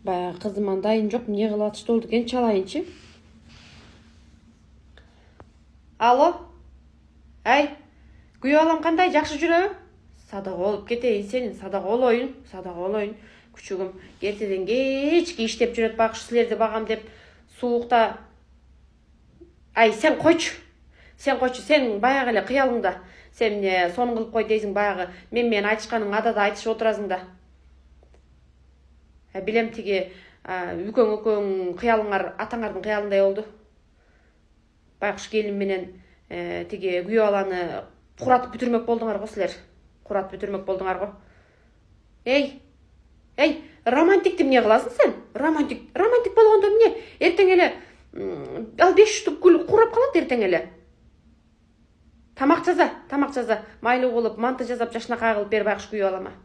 Баягы кызым дайын жок, эмне кылып атышты болду экен, чалайынчы. Алло. Ай, күйөө балам кандай, жакшы жүрөбү? Садак болуп кетейин сенин, садак болоюн. Күчүгүм эртеден кечке иштеп жүрөт, багыш силерди багам деп суукта. Ай, сен койчу, сен баягы эле кыялыңда. Сен эмне сонун кылып кой дейсиң, баягы менен айтышканың адада айтышып отурасың да. Билем тиги үкөң кыялыңар атаңардын кыялындай болду. Байкуш келин менен тиги күйөө баланы куратып бүтүрмөк болдуңар го силер. Эй, романтикти эмне кыласың сен? Романтик болгондо эмне? Эртең эле ал 5 штук гүл курап калат эртең эле. Тамак жаза. Майлуу болуп, манты жасап жашынакай кылып бер байкуш күйөө балама.